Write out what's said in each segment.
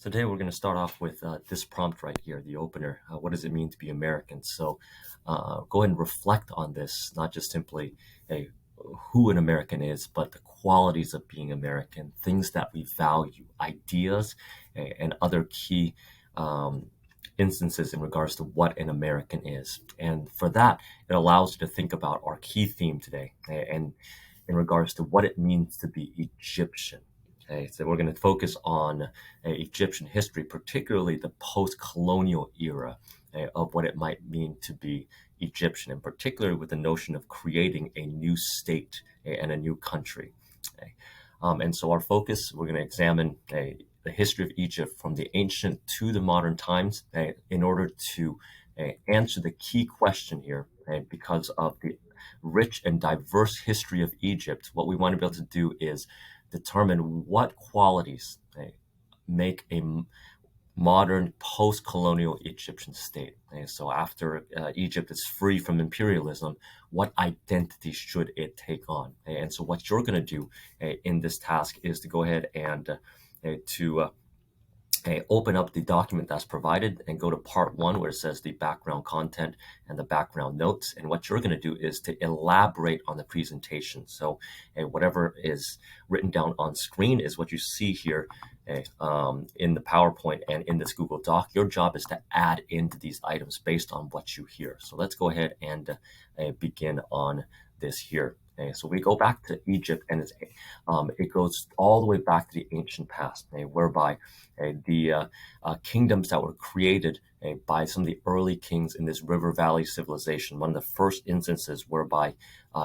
So today we're going to start off with this prompt right here, the opener. What does it mean to be American? So go ahead and reflect on this, not just simply who an American is, but the qualities of being American, things that we value, ideas, and other key instances in regards to what an American is. And for that, it allows you to think about our key theme today and in regards to what it means to be Egyptian. Okay, so we're going to focus on Egyptian history, particularly the post-colonial era of what it might mean to be Egyptian, and particularly with the notion of creating a new state and a new country. Okay. And so our focus, we're going to examine the history of Egypt from the ancient to the modern times in order to answer the key question here, because of the rich and diverse history of Egypt. What we want to be able to do is determine what qualities make a modern post-colonial Egyptian state. So after Egypt is free from imperialism, what identity should it take on? And so what you're going to do in this task is to go ahead and open up the document that's provided and go to part 1 where it says the background content and the background notes. And what you're going to do is to elaborate on the presentation. So whatever is written down on screen is what you see here in the PowerPoint and in this Google Doc. Your job is to add into these items based on what you hear. So let's go ahead and begin on this here. So we go back to Egypt, and it goes all the way back to the ancient past, whereby the kingdoms that were created by some of the early kings in this river valley civilization, one of the first instances whereby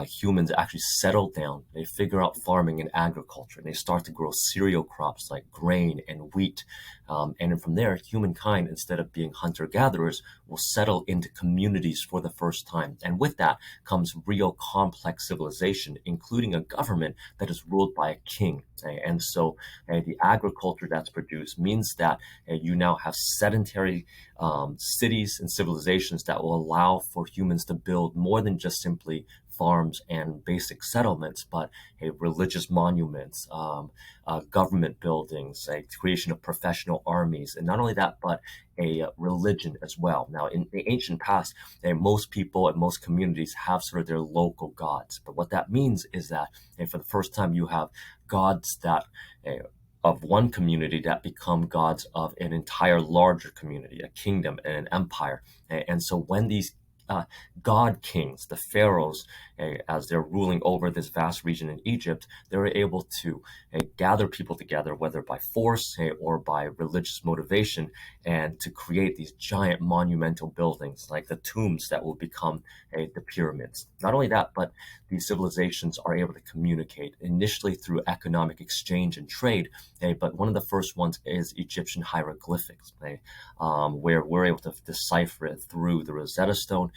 humans actually settle down, they figure out farming and agriculture, and they start to grow cereal crops like grain and wheat. And then from there, humankind, instead of being hunter-gatherers, will settle into communities for the first time. And with that comes real complex civilization, including a government that is ruled by a king. And so the agriculture that's produced means that you now have sedentary cities and civilizations that will allow for humans to build more than just simply farms and basic settlements, but religious monuments, government buildings, a creation of professional armies, and not only that, but a religion as well. Now, in the ancient past, most people and most communities have sort of their local gods. But what that means is that for the first time, you have gods that of one community that become gods of an entire larger community, a kingdom and an empire. And so when these god kings, the pharaohs, as they're ruling over this vast region in Egypt, they were able to gather people together, whether by force or by religious motivation, and to create these giant monumental buildings like the tombs that will become the pyramids. Not only that, but these civilizations are able to communicate initially through economic exchange and trade, but one of the first ones is Egyptian hieroglyphics, where we're able to decipher it through the Rosetta Stone.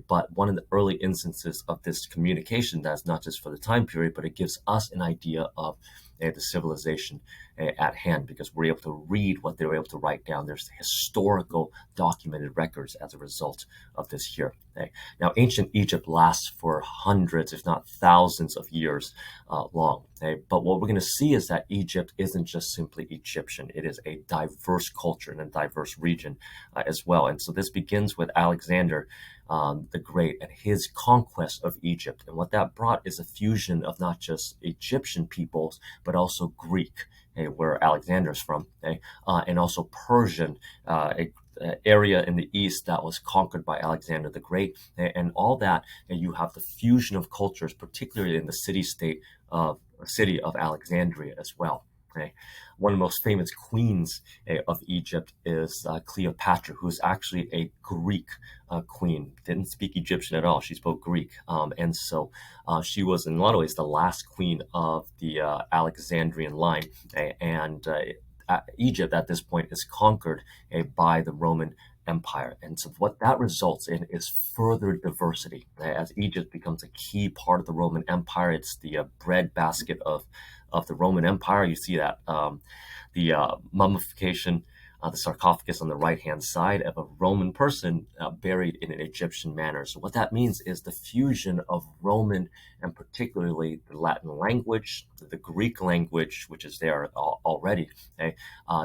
But one of the early instances of this communication, that's not just for the time period, but it gives us an idea of the civilization at hand, because we're able to read what they were able to write down. There's historical documented records as a result of this here. Now, ancient Egypt lasts for hundreds, if not thousands of years long. But what we're going to see is that Egypt isn't just simply Egyptian. It is a diverse culture and a diverse region as well. And so this begins with Alexander the Great and his conquest of Egypt. And what that brought is a fusion of not just Egyptian peoples, but also Greek, where Alexander's from, and also Persian, area in the east that was conquered by Alexander the Great, and all that. And you have the fusion of cultures, particularly in the city of Alexandria as well. One of the most famous queens of Egypt is Cleopatra, who is actually a Greek queen. Didn't speak Egyptian at all. She spoke Greek. And so she was in a lot of ways the last queen of the Alexandrian line. And Egypt at this point is conquered by the Roman Empire. And so what that results in is further diversity. As Egypt becomes a key part of the Roman Empire, it's the breadbasket of the Roman Empire. You see that the mummification the sarcophagus on the right-hand side of a Roman person buried in an Egyptian manner. So what that means is the fusion of Roman and particularly the Latin language, the Greek language, which is there already, okay,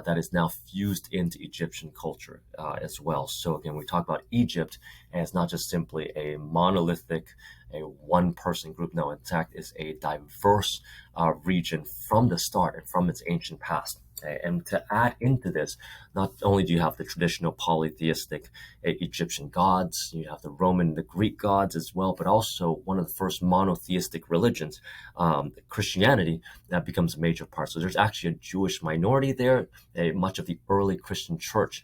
that is now fused into Egyptian culture as well. So again, we talk about Egypt as not just simply a monolithic, a one-person group. No, in fact, it's a diverse region from the start and from its ancient past. And to add into this, not only do you have the traditional polytheistic Egyptian gods, you have the Roman, the Greek gods as well, but also one of the first monotheistic religions, Christianity, that becomes a major part. So there's actually a Jewish minority there. Much of the early Christian church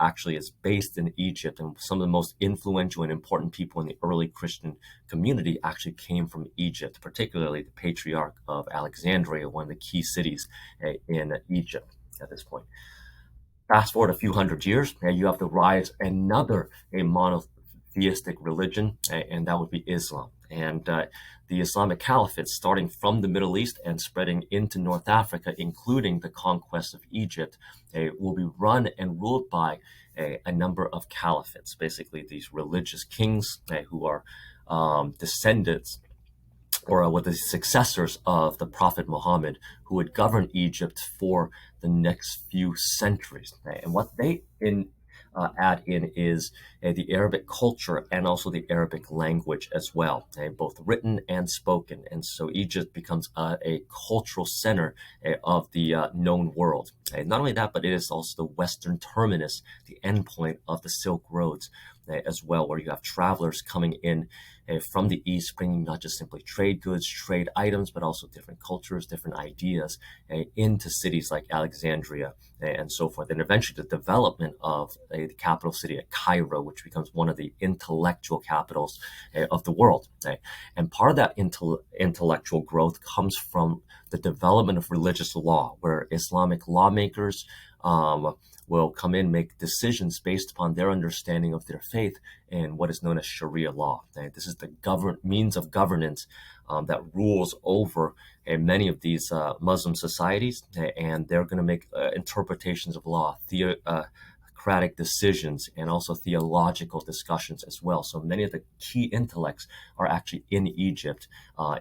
actually is based in Egypt, and some of the most influential and important people in the early Christian community actually came from Egypt, particularly the Patriarch of Alexandria, one of the key cities in Egypt at this point. Fast forward a few hundred years, and you have the rise of another monotheistic religion, and that would be Islam. And the Islamic Caliphate, starting from the Middle East and spreading into North Africa, including the conquest of Egypt, will be run and ruled by a number of caliphates, basically these religious kings who are descendants or were the successors of the Prophet Muhammad, who would govern Egypt for the next few centuries. And what they add in is the Arabic culture and also the Arabic language as well, both written and spoken. And so Egypt becomes a cultural center of the known world. Not only that, but it is also the western terminus, the endpoint of the Silk Roads as well, where you have travelers coming in from the east, bringing not just simply trade goods, trade items, but also different cultures, different ideas into cities like Alexandria and so forth. And eventually the development of the capital city at Cairo, which becomes one of the intellectual capitals of the world. And part of that intellectual growth comes from the development of religious law, where Islamic lawmakers will come in, make decisions based upon their understanding of their faith and what is known as Sharia law. This is the means of governance that rules over many of these Muslim societies, and they're going to make interpretations of law, theocratic decisions, and also theological discussions as well. So many of the key intellects are actually in Egypt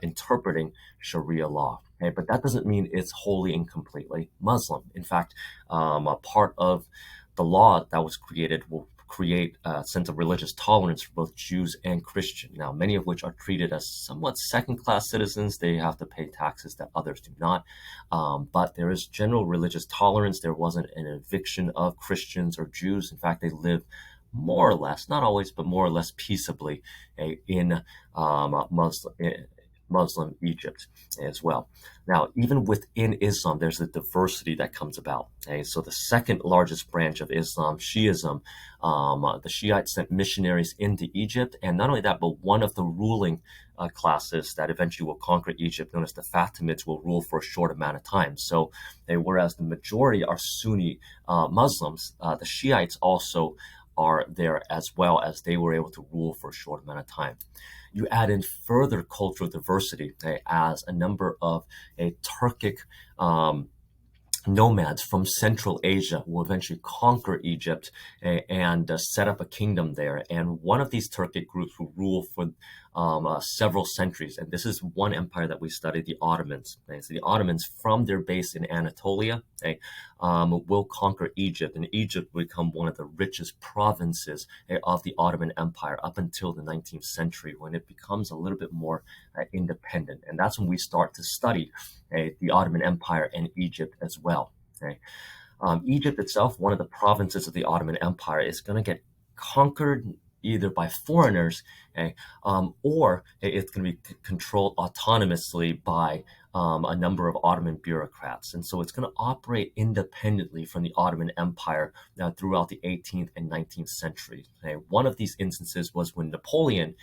interpreting Sharia law. But that doesn't mean it's wholly and completely Muslim. In fact, a part of the law that was created will create a sense of religious tolerance for both Jews and Christians. Now, many of which are treated as somewhat second-class citizens. They have to pay taxes that others do not. But there is general religious tolerance. There wasn't an eviction of Christians or Jews. In fact, they live more or less, not always, but more or less peaceably in Muslim Egypt as well. Now, even within Islam, there's the diversity that comes about. So the second largest branch of Islam, Shiism, the Shiites sent missionaries into Egypt. And not only that, but one of the ruling classes that eventually will conquer Egypt, known as the Fatimids, will rule for a short amount of time. So whereas the majority are Sunni Muslims, the Shiites also are there as well, as they were able to rule for a short amount of time. You add in further cultural diversity as a number of Turkic nomads from Central Asia will eventually conquer Egypt and set up a kingdom there. And one of these Turkic groups will rule for several centuries. And this is one empire that we studied, the Ottomans. So the Ottomans, from their base in Anatolia, will conquer Egypt. And Egypt will become one of the richest provinces of the Ottoman Empire up until the 19th century, when it becomes a little bit more independent. And that's when we start to study the Ottoman Empire and Egypt as well. Egypt itself, one of the provinces of the Ottoman Empire, is going to get conquered either by foreigners or it's going to be controlled autonomously by a number of Ottoman bureaucrats. And so it's going to operate independently from the Ottoman Empire throughout the 18th and 19th century. One of these instances was when Napoleon,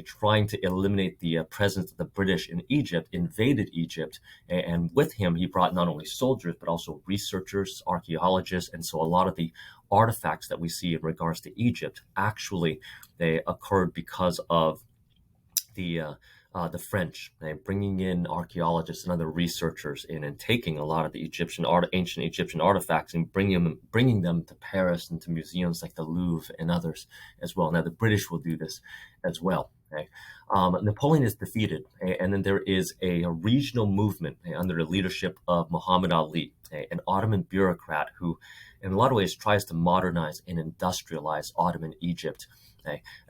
trying to eliminate the presence of the British in Egypt, invaded Egypt. And with him, he brought not only soldiers, but also researchers, archaeologists. And so a lot of the artifacts that we see in regards to Egypt actually they occurred because of the the French, bringing in archaeologists and other researchers in and taking a lot of the ancient Egyptian artifacts and bringing them to Paris and to museums like the Louvre and others as well. Now the British will do this as well. Okay? Napoleon is defeated, and then there is a regional movement under the leadership of Muhammad Ali, an Ottoman bureaucrat who, in a lot of ways, tries to modernize and industrialize Ottoman Egypt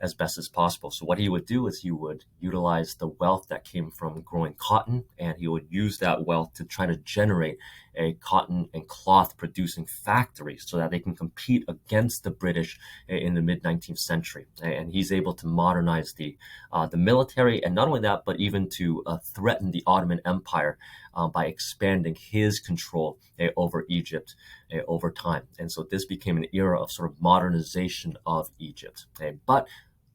as best as possible. So what he would do is he would utilize the wealth that came from growing cotton, and he would use that wealth to try to generate a cotton and cloth producing factory so that they can compete against the British in the mid 19th century. And he's able to modernize the military, and not only that, but even to threaten the Ottoman Empire by expanding his control over Egypt over time. And so this became an era of sort of modernization of Egypt. But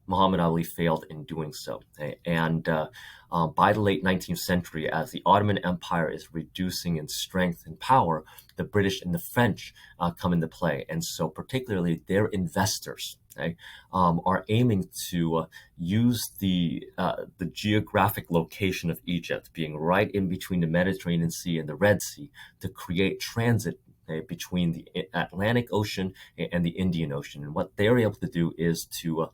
Muhammad Ali failed in doing so. And by the late 19th century, as the Ottoman Empire is reducing in strength and power, the British and the French come into play. And so particularly their investors are aiming to use the geographic location of Egypt, being right in between the Mediterranean Sea and the Red Sea, to create transit between the Atlantic Ocean and the Indian Ocean. And what they're able to do is to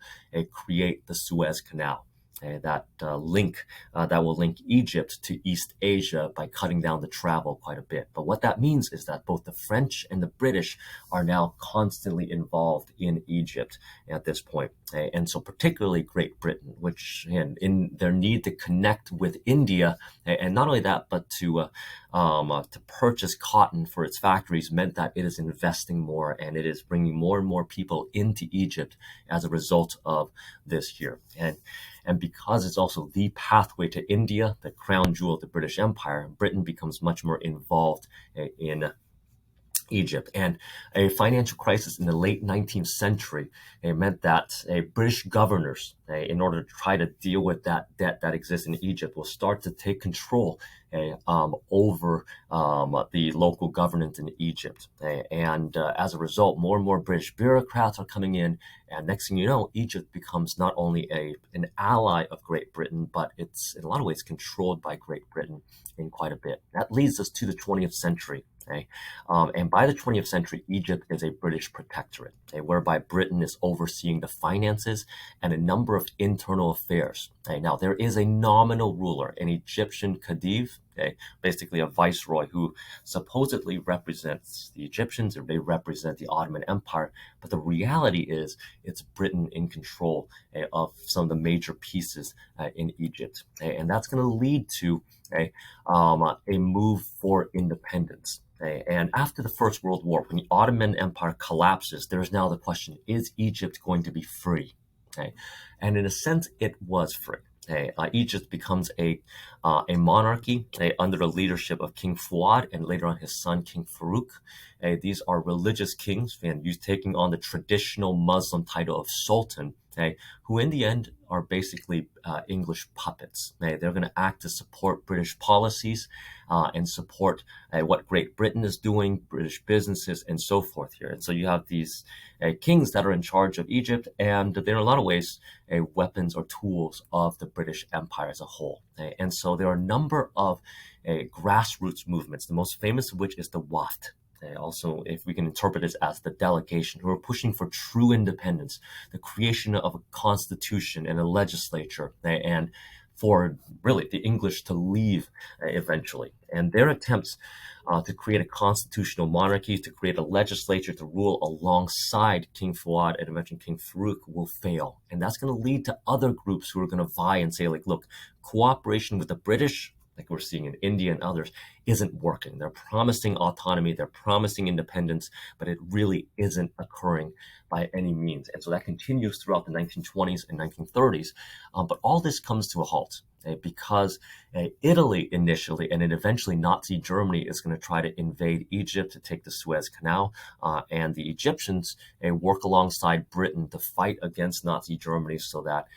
create the Suez Canal. That will link Egypt to East Asia by cutting down the travel quite a bit. But what that means is that both the French and the British are now constantly involved in Egypt at this point. And so particularly Great Britain, which in their need to connect with India, and not only that, but to purchase cotton for its factories, meant that it is investing more and it is bringing more and more people into Egypt as a result of this here. And because it's also the pathway to India, the crown jewel of the British Empire, Britain becomes much more involved in Egypt. And a financial crisis in the late 19th century meant that British governors, in order to try to deal with that debt that exists in Egypt, will start to take control over the local governance in Egypt. And as a result, more and more British bureaucrats are coming in. And next thing you know, Egypt becomes not only an ally of Great Britain, but it's in a lot of ways controlled by Great Britain in quite a bit. That leads us to the 20th century. And by the 20th century, Egypt is a British protectorate, whereby Britain is overseeing the finances and a number of internal affairs. Now, there is a nominal ruler, an Egyptian Khedive, basically a viceroy who supposedly represents the Egyptians, or they represent the Ottoman Empire. But the reality is it's Britain in control of some of the major pieces in Egypt. And that's going to lead to a move for independence. And after the First World War, when the Ottoman Empire collapses, there's now the question, is Egypt going to be free? And in a sense, it was free. Egypt becomes a monarchy under the leadership of King Fuad and later on his son, King Farouk. These are religious kings, and taking on the traditional Muslim title of Sultan, who in the end are basically English puppets. They're going to act to support British policies and support what Great Britain is doing, British businesses, and so forth here. And so you have these kings that are in charge of Egypt, and they're in a lot of ways weapons or tools of the British Empire as a whole. And so there are a number of grassroots movements, the most famous of which is the Waft. Also, if we can interpret this as the delegation, who are pushing for true independence, the creation of a constitution and a legislature, and for really the English to leave eventually. And their attempts to create a constitutional monarchy, to create a legislature to rule alongside King Fuad and eventually King Farouk will fail. And that's going to lead to other groups who are going to vie and say, like, look, cooperation with the British, like we're seeing in India and others, isn't working. They're promising autonomy, they're promising independence, but it really isn't occurring by any means. And so that continues throughout the 1920s and 1930s. But all this comes to a halt because Italy initially, and then eventually Nazi Germany, is going to try to invade Egypt to take the Suez Canal. And the Egyptians work alongside Britain to fight against Nazi Germany so that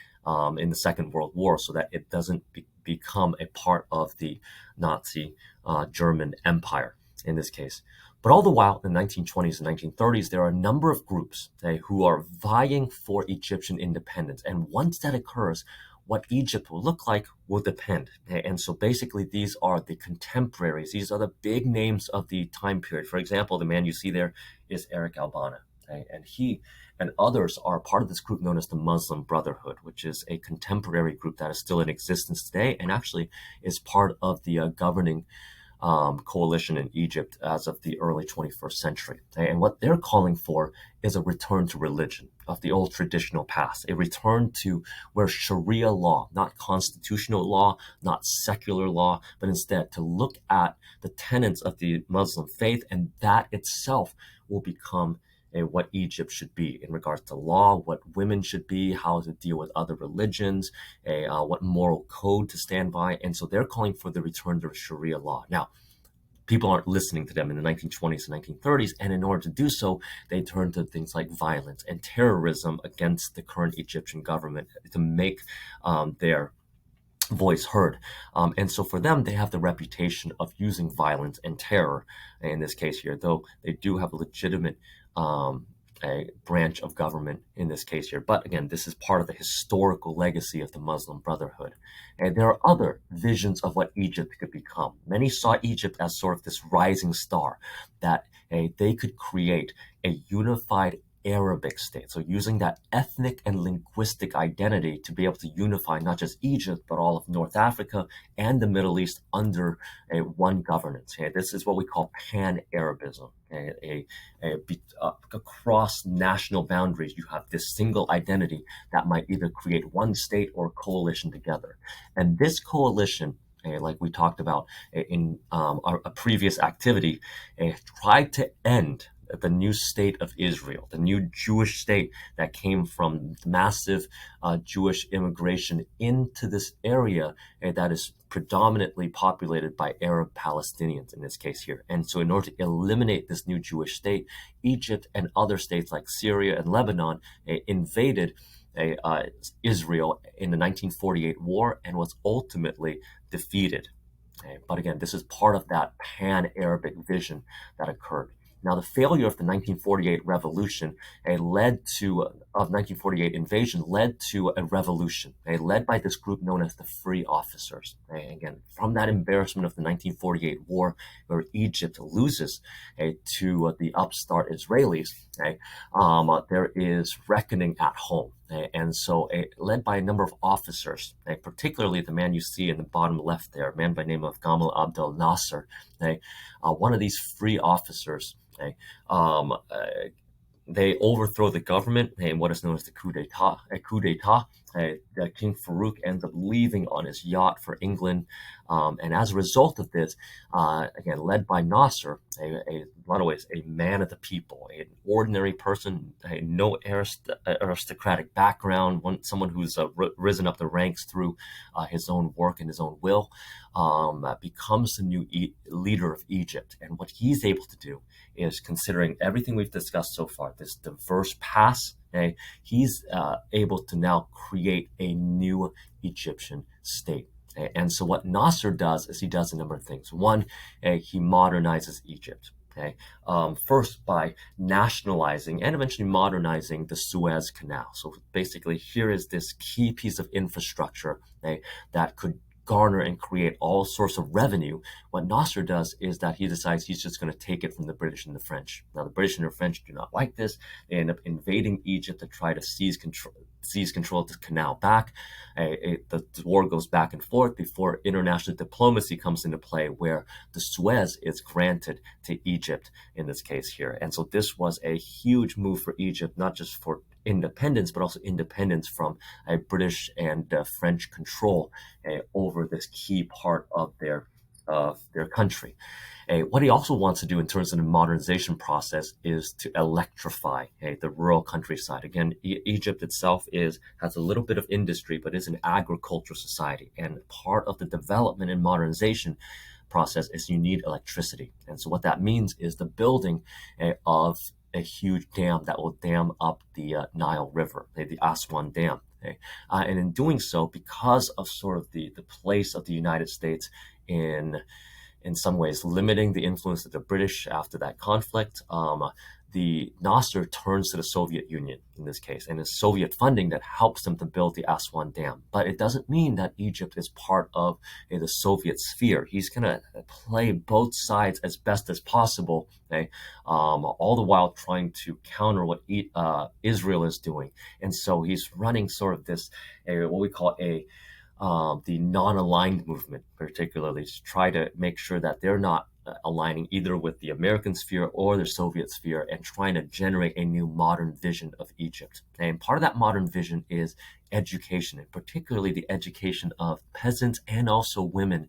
in the Second World War, so that it doesn't become a part of the Nazi German Empire in this case. But all the while, in the 1920s and 1930s, there are a number of groups who are vying for Egyptian independence. And once that occurs, what Egypt will look like will depend. And so basically, these are the contemporaries. These are the big names of the time period. For example, the man you see there is Eric Albana. And he and others are part of this group known as the Muslim Brotherhood, which is a contemporary group that is still in existence today and actually is part of the governing coalition in Egypt as of the early 21st century. And what they're calling for is a return to religion of the old traditional past, a return to where Sharia law, not constitutional law, not secular law, but instead to look at the tenets of the Muslim faith, and that itself will become what Egypt should be in regards to law, what women should be, how to deal with other religions, what moral code to stand by. And so they're calling for the return to Sharia law. Now, people aren't listening to them in the 1920s and 1930s, and in order to do so, they turn to things like violence and terrorism against the current Egyptian government to make their voice heard. And so for them, they have the reputation of using violence and terror in this case here, though they do have a legitimate a branch of government in this case here. But again, this is part of the historical legacy of the Muslim Brotherhood. And there are other visions of what Egypt could become. Many saw Egypt as sort of this rising star, that they could create a unified Arabic state. So using that ethnic and linguistic identity to be able to unify not just Egypt, but all of North Africa and the Middle East under one governance. This is what we call pan-Arabism. Across national boundaries, you have this single identity that might either create one state or coalition together. And this coalition, like we talked about in our previous activity, tried to end the new state of Israel, the new Jewish state that came from massive Jewish immigration into this area that is predominantly populated by Arab Palestinians in this case here. And so in order to eliminate this new Jewish state, Egypt and other states like Syria and Lebanon invaded Israel in the 1948 war and was ultimately defeated. But again, this is part of that pan-Arabic vision that occurred. Now, the failure of the 1948 revolution of 1948 invasion led to a revolution, led by this group known as the Free Officers. Again, from that embarrassment of the 1948 war, where Egypt loses to the upstart Israelis, there is reckoning at home. And so led by a number of officers, particularly the man you see in the bottom left there, a man by the name of Gamal Abdel Nasser, one of these free officers, they overthrow the government in what is known as the coup d'etat. King Farouk ends up leaving on his yacht for England. And as a result of this, again, led by Nasser, a lot of ways, a man of the people, an ordinary person, no aristocratic background, someone who's risen up the ranks through his own work and his own will, becomes the new leader of Egypt. And what he's able to do is, considering everything we've discussed so far, this diverse past, he's able to now create a new Egyptian state. And so what Nasser does is he does a number of things. One, he modernizes Egypt. First by nationalizing and eventually modernizing the Suez Canal. So basically, here is this key piece of infrastructure that could garner and create all sorts of revenue. What Nasser does is that he decides he's just going to take it from the British and the French. Now, the British and the French do not like this. They end up invading Egypt to try to seize control of the canal back. The war goes back and forth before international diplomacy comes into play, where the Suez is granted to Egypt in this case here. And so this was a huge move for Egypt, not just for independence, but also independence from British and French control over this key part of their country. What he also wants to do in terms of the modernization process is to electrify the rural countryside. Again, Egypt itself has a little bit of industry, but is an agricultural society. And part of the development and modernization process is you need electricity. And so what that means is the building of a huge dam that will dam up the Nile River, the Aswan Dam. And in doing so, because of sort of the place of the United States in some ways limiting the influence of the British after that conflict, the Nasser turns to the Soviet Union in this case, and it's Soviet funding that helps them to build the Aswan Dam. But it doesn't mean that Egypt is part of the Soviet sphere. He's going to play both sides as best as possible, okay? All the while trying to counter what Israel is doing. And so he's running sort of this, what we call the non-aligned movement, particularly to try to make sure that they're not aligning either with the American sphere or the Soviet sphere, and trying to generate a new modern vision of Egypt. And part of that modern vision is education, and particularly the education of peasants and also women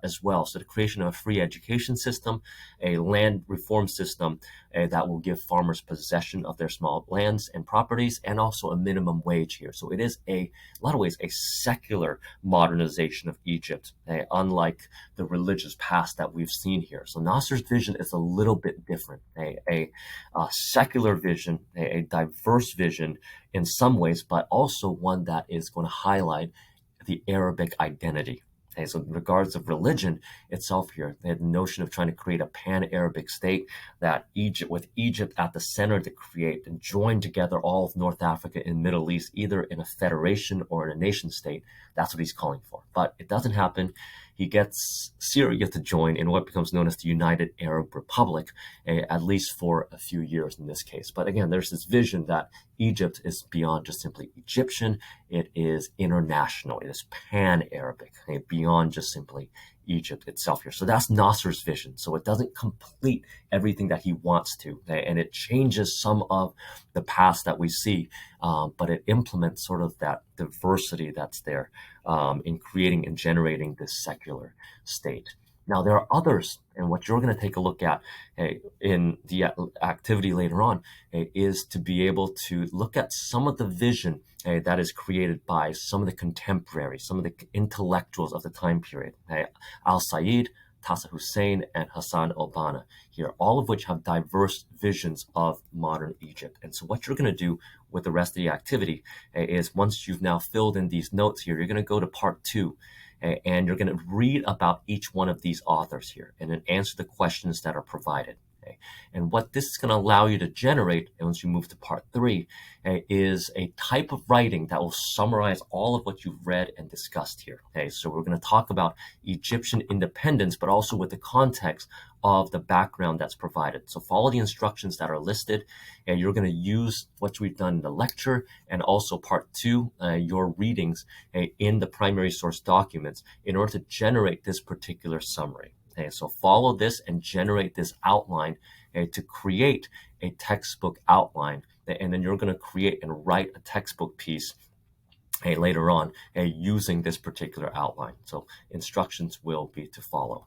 as well. So the creation of a free education system, a land reform system that will give farmers possession of their small lands and properties, and also a minimum wage here. So it is a lot of ways a secular modernization of Egypt, unlike the religious past that we've seen here. So Nasser's vision is a little bit different, a secular vision, a diverse vision in some ways, but also one that is going to highlight the Arabic identity. Okay, so in regards of religion itself here, they had the notion of trying to create a pan-Arabic state, that Egypt, with Egypt at the center, to create and join together all of North Africa and Middle East, either in a federation or in a nation state. That's what he's calling for. But it doesn't happen. He gets Syria to join in what becomes known as the United Arab Republic, at least for a few years in this case. But again, there's this vision that Egypt is beyond just simply Egyptian. It is international. It is pan-Arabic, beyond just simply Egypt itself here. So that's Nasser's vision. So it doesn't complete everything that he wants to, and it changes some of the past that we see, but it implements sort of that diversity that's there in creating and generating this secular state. Now, there are others, and what you're going to take a look at in the activity later on is to be able to look at some of the vision that is created by some of the contemporaries, some of the intellectuals of the time period. Al-Said, Tassa Hussein, and Hassan al-Banna here, all of which have diverse visions of modern Egypt. And so what you're going to do with the rest of the activity is, once you've now filled in these notes here, you're going to go to part 2, and you're going to read about each one of these authors here and then answer the questions that are provided. And what this is going to allow you to generate, and once you move to part 3, is a type of writing that will summarize all of what you've read and discussed here. So we're going to talk about Egyptian independence, but also with the context of the background that's provided. So follow the instructions that are listed, and you're going to use what we've done in the lecture, and also part 2, your readings in the primary source documents, in order to generate this particular summary. So follow this and generate this outline to create a textbook outline, and then you're going to create and write a textbook piece later on using this particular outline. So instructions will be to follow.